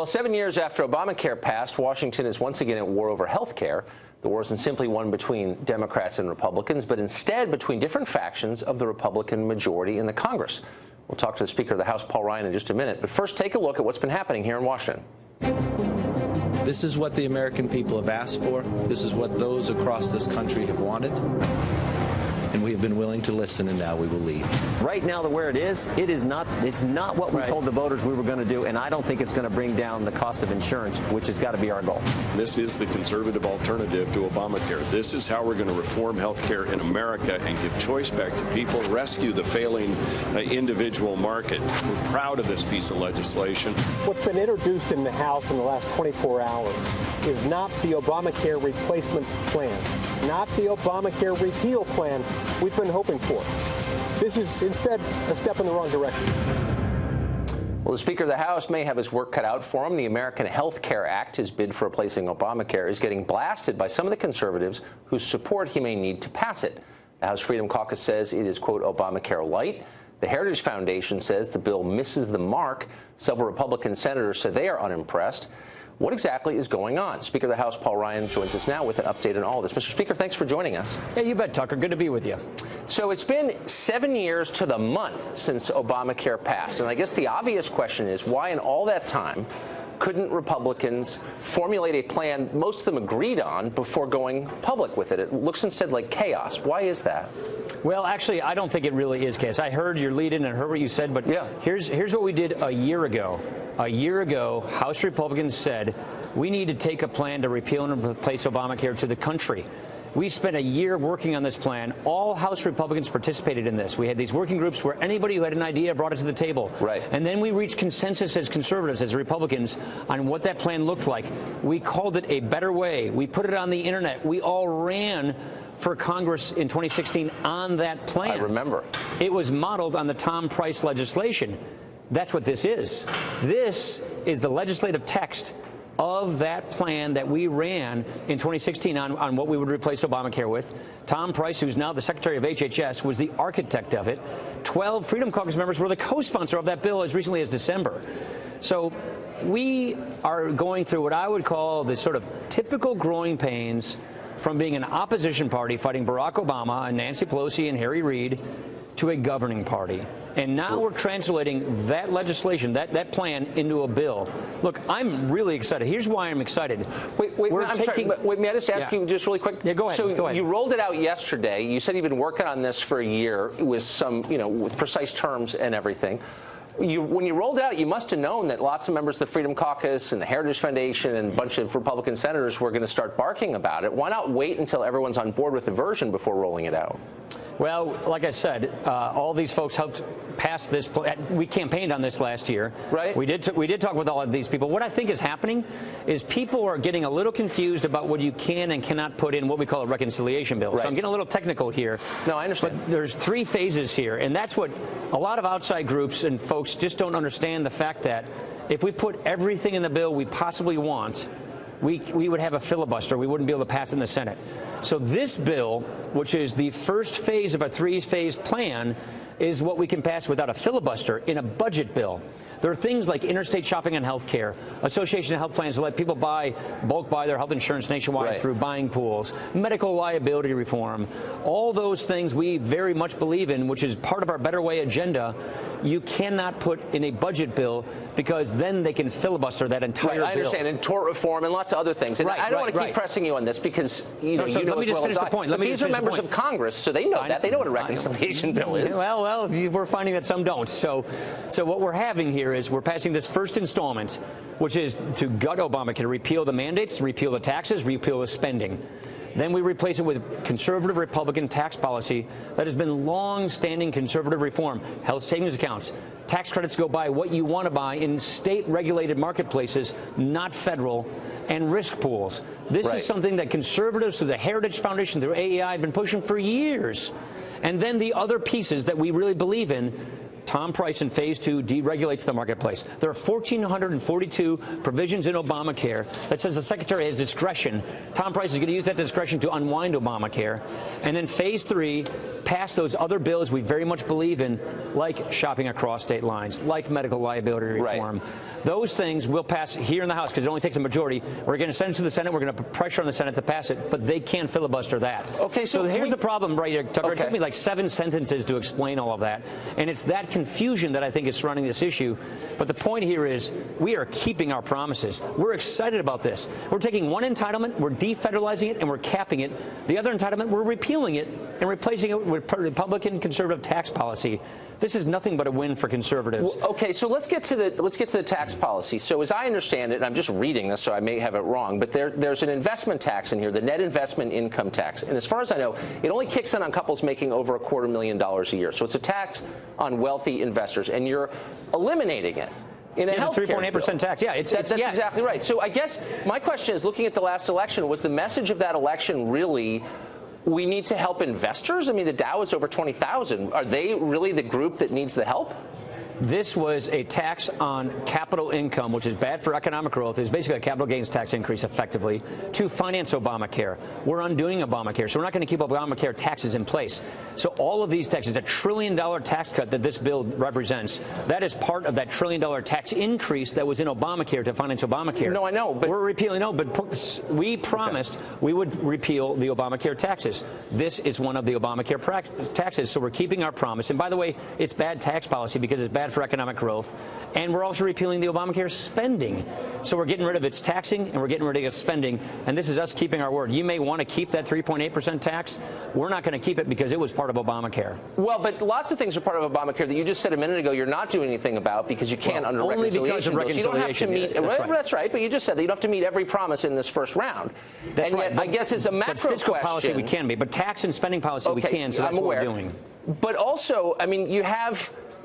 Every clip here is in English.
Well, 7 years after Obamacare passed, Washington is once again at war over health care. The war isn't simply one between Democrats and Republicans, but instead between different factions of the Republican majority in the Congress. We'll talk to the Speaker of the House, Paul Ryan, in just a minute. But first, take a look at what's been happening here in Washington. This is what the American people have asked for. This is what those across this country have wanted. And we have been willing to listen, and now we will lead. Right now, where it is, it's not what we told the voters we were going to do, and I don't think it's going to bring down the cost of insurance, which has got to be our goal. This is the conservative alternative to Obamacare. This is how we're going to reform health care in America and give choice back to people, rescue the failing individual market. We're proud of this piece of legislation. What's been introduced in the House in the last 24 hours is not the Obamacare replacement plan, not the Obamacare repeal plan we've been hoping for. This is instead a step in the wrong direction. Well, the Speaker of the House may have his work cut out for him. The American Health Care Act, his bid for replacing Obamacare, is getting blasted by some of the conservatives whose support he may need to pass it. The House Freedom Caucus says it is, quote, Obamacare light. The Heritage Foundation says the bill misses the mark. Several Republican senators say they are unimpressed. What exactly is going on? Speaker of the House Paul Ryan joins us now with an update on all this. Mr. Speaker, thanks for joining us. Yeah, you bet, Tucker. Good to be with you. So it's been 7 years to the month since Obamacare passed. And I guess the obvious question is, why in all that time couldn't Republicans formulate a plan most of them agreed on before going public with it? It looks instead like chaos. Why is that? Well, actually, I don't think it really is chaos. I heard your lead-in and heard what you said, but yeah. Here's what we did a year ago. A year ago, House Republicans said we need to take a plan to repeal and replace Obamacare to the country. We spent a year working on this plan. All House Republicans participated in this. We had these working groups where anybody who had an idea brought it to the table. Right. And then we reached consensus as conservatives, as Republicans, on what that plan looked like. We called it a better way. We put it on the Internet. We all ran for Congress in 2016 on that plan. I remember. It was modeled on the Tom Price legislation. That's what this is. This is the legislative text of that plan that we ran in 2016 on what we would replace Obamacare with. Tom Price, who's now the Secretary of HHS, was the architect of it. 12 Freedom Caucus members were the co-sponsor of that bill as recently as December. So we are going through what I would call the sort of typical growing pains from being an opposition party fighting Barack Obama and Nancy Pelosi and Harry Reid to a governing party. And now we're translating that legislation, that plan, into a bill. Look, I'm really excited. Here's why I'm excited. Wait, may I just ask you just really quick? Yeah, go ahead. So go ahead. You rolled it out yesterday. You said you've been working on this for a year with some, with precise terms and everything. When you rolled it out, you must have known that lots of members of the Freedom Caucus and the Heritage Foundation and a bunch of Republican senators were going to start barking about it. Why not wait until everyone's on board with the version before rolling it out? Well, like I said, all these folks helped pass this. We campaigned on this last year. Right. We did talk with all of these people. What I think is happening is people are getting a little confused about what you can and cannot put in what we call a reconciliation bill. Right. So I'm getting a little technical here. No, I understand. But there's 3 phases here, and that's what a lot of outside groups and folks just don't understand, the fact that if we put everything in the bill we possibly want, we would have a filibuster. We wouldn't be able to pass it in the Senate. So this bill, which is the first phase of a 3-phase plan, is what we can pass without a filibuster in a budget bill. There are things like interstate shopping on health care, association of health plans to let people bulk buy their health insurance nationwide through buying pools, medical liability reform, all those things we very much believe in, which is part of our Better Way agenda. You cannot put in a budget bill because then they can filibuster that entire bill. I understand, and tort reform and lots of other things. And I don't want to keep pressing you on this because you know as well as I. But these are members of Congress, so they know that. They know what a reconciliation bill is. Well, we're finding that some don't. So what we're having here is we're passing this first installment, which is to gut Obamacare, repeal the mandates, repeal the taxes, repeal the spending. Then we replace it with conservative Republican tax policy that has been long-standing conservative reform. Health savings accounts. Tax credits go by what you want to buy in state-regulated marketplaces, not federal, and risk pools. This is something that conservatives through the Heritage Foundation, through AEI, have been pushing for years. And then the other pieces that we really believe in, Tom Price in Phase 2 deregulates the marketplace. There are 1,442 provisions in Obamacare that says the Secretary has discretion. Tom Price is going to use that discretion to unwind Obamacare. And then Phase 3 pass those other bills we very much believe in, like shopping across state lines, like medical liability reform. Right. Those things will pass here in the House because it only takes a majority. We're going to send it to the Senate. We're going to put pressure on the Senate to pass it, but they can't filibuster that. Okay, so here's the problem right here, Tucker. Okay. It took me like 7 sentences to explain all of that, and it's that confusion that I think is surrounding this issue. But the point here is we are keeping our promises. We're excited about this. We're taking one entitlement, we're defederalizing it, and we're capping it. The other entitlement, we're repealing it and replacing it with Republican conservative tax policy. This is nothing but a win for conservatives. Well, okay, so let's get to the tax policy. So as I understand it, and I'm just reading this, so I may have it wrong, but there's an investment tax in here, the net investment income tax. And as far as I know, it only kicks in on couples making over $250,000 a year. So it's a tax on wealthy investors, and you're eliminating it. In a health 3.8% tax. Yeah, that's exactly right. So I guess my question is, looking at the last election, was the message of that election really, we need to help investors? I mean, the Dow is over 20,000. Are they really the group that needs the help? This was a tax on capital income, which is bad for economic growth. It's basically a capital gains tax increase, effectively, to finance Obamacare. We're undoing Obamacare, so we're not going to keep Obamacare taxes in place. So all of these taxes, a $1 trillion tax cut that this bill represents, that is part of that $1 trillion tax increase that was in Obamacare to finance Obamacare. No, I know, but we're repealing. No, but we promised we would repeal the Obamacare taxes. This is one of the Obamacare taxes, so we're keeping our promise. And by the way, it's bad tax policy because it's bad for economic growth, and we're also repealing the Obamacare spending. So we're getting rid of its taxing and we're getting rid of its spending, and this is us keeping our word. You may want to keep that 3.8% tax. We're not going to keep it because it was part of Obamacare. Well, but lots of things are part of Obamacare that you just said a minute ago you're not doing anything about because you can't under only reconciliation. Because of you don't have to meet. That's right, but you just said that you don't have to meet every promise in this first round. That's right. Yet, I guess it's a macro but fiscal question. Policy we can be, but tax and spending policy we can. So that's what we're doing. But also, I mean, you have.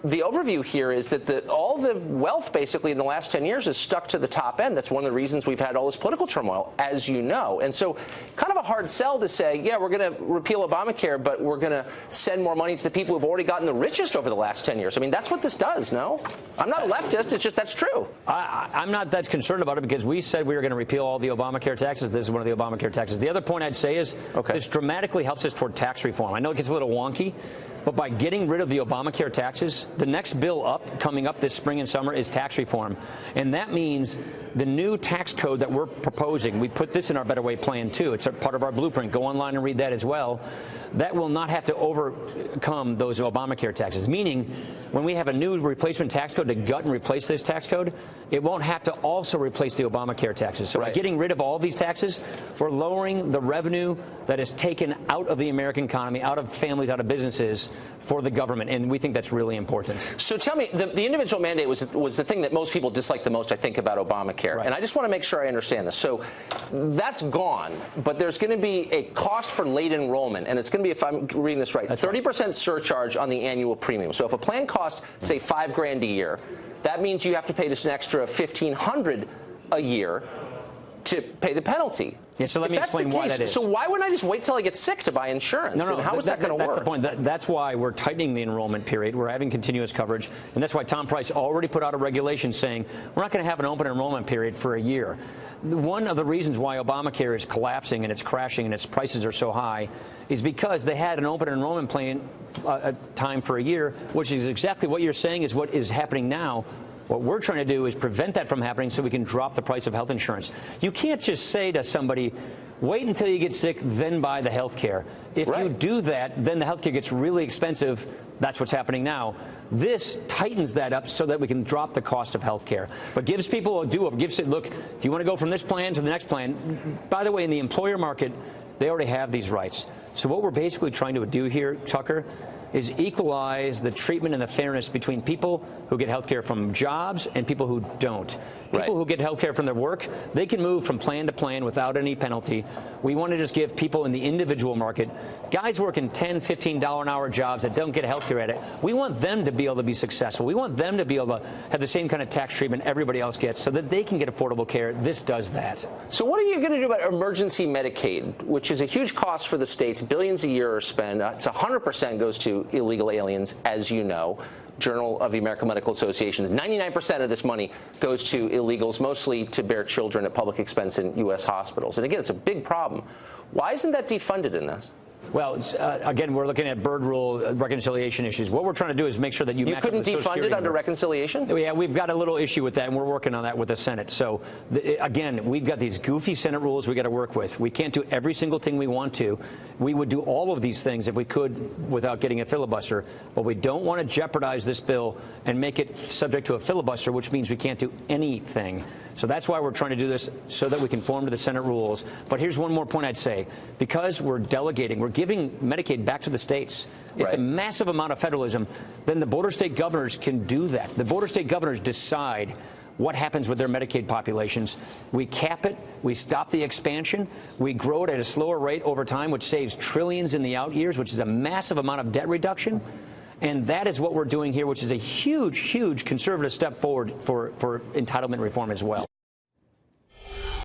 The overview here is that all the wealth basically in the last 10 years is stuck to the top end. That's one of the reasons we've had all this political turmoil, as you know. And so kind of a hard sell to say, yeah, we're going to repeal Obamacare, but we're going to send more money to the people who've already gotten the richest over the last 10 years. I mean, that's what this does, no? I'm not a leftist. It's just that's true. I'm not that concerned about it because we said we were going to repeal all the Obamacare taxes. This is one of the Obamacare taxes. The other point I'd say is this dramatically helps us toward tax reform. I know it gets a little wonky, but by getting rid of the Obamacare taxes, the next bill coming up this spring and summer is tax reform. And that means the new tax code that we're proposing, we put this in our Better Way plan too. It's a part of our blueprint. Go online and read that as well. That will not have to overcome those Obamacare taxes, meaning when we have a new replacement tax code to gut and replace this tax code, it won't have to also replace the Obamacare taxes. So by getting rid of all these taxes, we're lowering the revenue that is taken out of the American economy, out of families, out of businesses for the government, and we think that's really important. So tell me, the individual mandate was the thing that most people dislike the most, I think, about Obamacare. Right. And I just want to make sure I understand this. So that's gone, but there's going to be a cost for late enrollment, and it's going to be, if I'm reading this right, 30% surcharge on the annual premium. So if a plan costs, say, $5,000 a year, that means you have to pay just an extra $1,500 a year to pay the penalty. Yeah, so let me explain why that is. So why wouldn't I just wait till I get sick to buy insurance? No, how is that going to work? That's the point. That's why we're tightening the enrollment period. We're having continuous coverage, and that's why Tom Price already put out a regulation saying we're not going to have an open enrollment period for a year. One of the reasons why Obamacare is collapsing and it's crashing and its prices are so high is because they had an open enrollment plan time for a year, which is exactly what you're saying is what is happening now. What we're trying to do is prevent that from happening so we can drop the price of health insurance. You can't just say to somebody, wait until you get sick, then buy the health care. If you do that, then the health care gets really expensive. That's what's happening now. This tightens that up so that we can drop the cost of health care. But gives people a do-over. Gives it, look, if you want to go from this plan to the next plan, by the way, in the employer market, they already have these rights. So what we're basically trying to do here, Tucker, is equalize the treatment and the fairness between people who get health care from jobs and people who don't. People who get health care from their work, they can move from plan to plan without any penalty. We want to just give people in the individual market, guys working $10, $15 an hour jobs that don't get health care at it, we want them to be able to be successful. We want them to be able to have the same kind of tax treatment everybody else gets so that they can get affordable care. This does that. So what are you going to do about emergency Medicaid, which is a huge cost for the states? Billions a year are spent. It's 100% goes to illegal aliens, as you know. Journal of the American Medical Association. 99% of this money goes to illegals, mostly to bear children at public expense in U.S. hospitals. And again, it's a big problem. Why isn't that defunded in this? Well, again, we're looking at bird rule reconciliation issues. What we're trying to do is make sure that you match couldn't up the Social defund it Security under number. reconciliation? Yeah, we've got a little issue with that, and we're working on that with the Senate. So, again, we've got these goofy Senate rules we got to work with. We can't do every single thing we want to. We would do all of these things if we could without getting a filibuster, but we don't want to jeopardize this bill and make it subject to a filibuster, which means we can't do anything. So that's why we're trying to do this, so that we conform to the Senate rules. But here's one more point I'd say. Because we're delegating, we're giving Medicaid back to the states. It's Right. a massive amount of federalism. Then the border state governors can do that. The border state governors decide what happens with their Medicaid populations. We cap it, we stop the expansion, we grow it at a slower rate over time, which saves trillions in the out years, which is a massive amount of debt reduction. And that is what we're doing here, which is a huge, huge conservative step forward for entitlement reform as well.